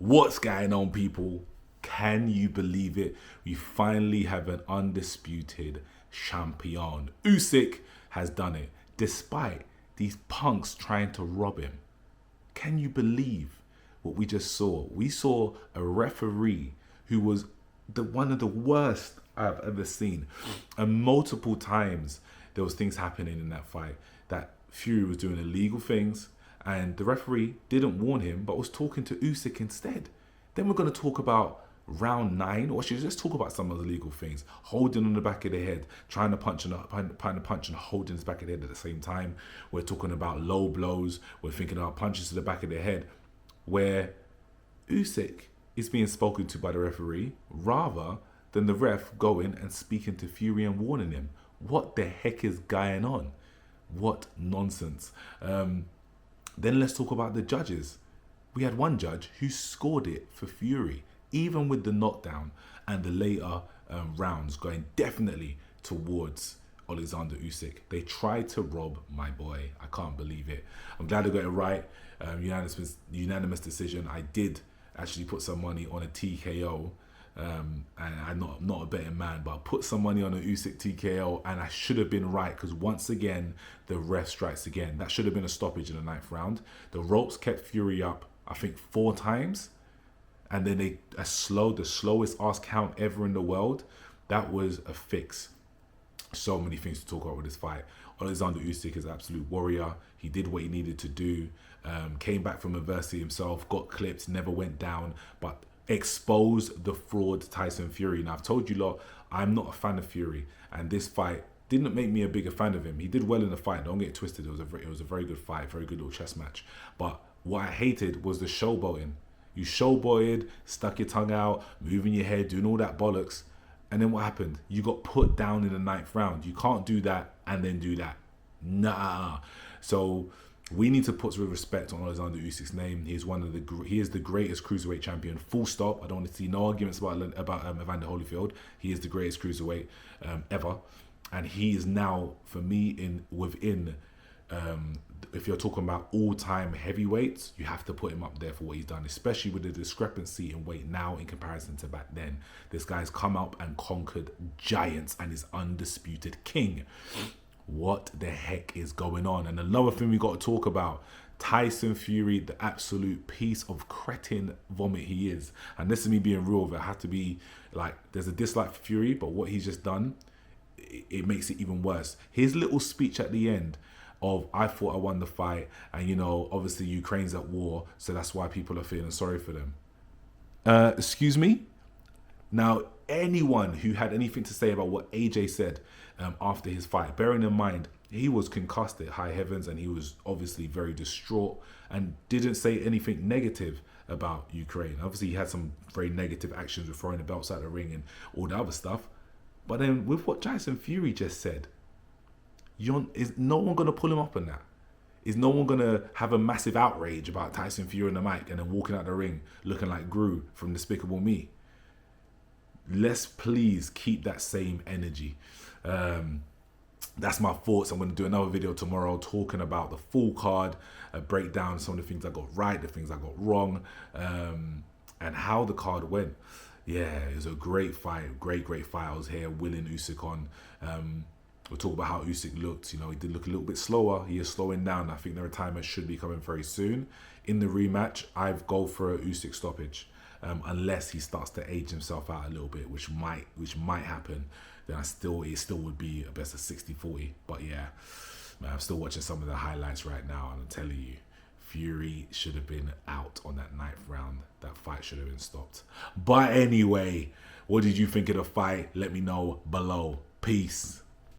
What's going on, people? Can you believe it? We finally have an undisputed champion. Usyk has done it, despite these punks trying to rob him. Can you believe what we just saw? We saw a referee who was one of the worst I've ever seen. And multiple times there was things happening in that fight that Fury was doing illegal things, and the referee didn't warn him but was talking to Usyk instead. Then we're going to talk about round 9, or should just talk about some of the legal things. Holding on the back of the head, trying to punch and holding his back of the head at the same time. We're talking about low blows. We're thinking about punches to the back of the head, where Usyk is being spoken to by the referee rather than the ref going and speaking to Fury and warning him. What the heck is going on? What nonsense. Then let's talk about the judges. We had one judge who scored it for Fury, even with the knockdown and the later rounds going definitely towards Alexander Usyk. They tried to rob my boy. I can't believe it. I'm glad they got it right. Unanimous decision. I did actually put some money on a TKO. And I'm not a betting man, but I put some money on an Usyk TKO, and I should have been right, because once again the ref strikes again. That should have been a stoppage in the 9th round. The ropes kept Fury up, I think 4 times, and then the slowest ass count ever in the world. That was a fix. So many things to talk about with this fight. Alexander Usyk is an absolute warrior. He did what he needed to do. Came back from adversity himself, got clipped, never went down, but exposed the fraud Tyson Fury. Now, I've told you lot, I'm not a fan of Fury, and this fight didn't make me a bigger fan of him. He did well in the fight, don't get it twisted. It was a very good fight, very good little chess match. But what I hated was the showboating. You showboated, stuck your tongue out, moving your head, doing all that bollocks, and then what happened? You got put down in the 9th round. You can't do that and then do that. Nah. So we need to put some respect on Alexander Usyk's name. He is the greatest cruiserweight champion. Full stop. I don't want to see no arguments about Evander Holyfield. He is the greatest cruiserweight ever, and he is now, for me, within. If you're talking about all-time heavyweights, you have to put him up there for what he's done, especially with the discrepancy in weight now in comparison to back then. This guy's come up and conquered giants and is undisputed king. What the heck is going on? And another thing we got to talk about, Tyson Fury, the absolute piece of cretin vomit he is. And this is me being real, but I have to be like, there's a dislike for Fury, but what he's just done, it makes it even worse. His little speech at the end of, I thought I won the fight, and obviously Ukraine's at war, so that's why people are feeling sorry for them. Excuse me? Now, anyone who had anything to say about what AJ said after his fight, bearing in mind he was concussed at high heavens and he was obviously very distraught and didn't say anything negative about Ukraine. Obviously he had some very negative actions with throwing the belts out of the ring and all the other stuff. But then with what Tyson Fury just said, is no one going to pull him up on that? Is no one going to have a massive outrage about Tyson Fury on the mic and then walking out the ring looking like Gru from Despicable Me? Let's please keep that same energy. That's my thoughts. I'm going to do another video tomorrow talking about the full card, break down some of the things I got right, the things I got wrong, and how the card went. Yeah, it was a great fight, great fight. I was here willing Usyk on. We'll talk about how Usyk looked. He did look a little bit slower. He is slowing down. I think the retirement should be coming very soon. In the rematch, I've go for a Usyk stoppage. Unless he starts to age himself out a little bit, which might happen, then it still would be a best of 60-40. But yeah, man, I'm still watching some of the highlights right now, and I'm telling you, Fury should have been out on that 9th round. That fight should have been stopped. But anyway, what did you think of the fight? Let me know below. Peace.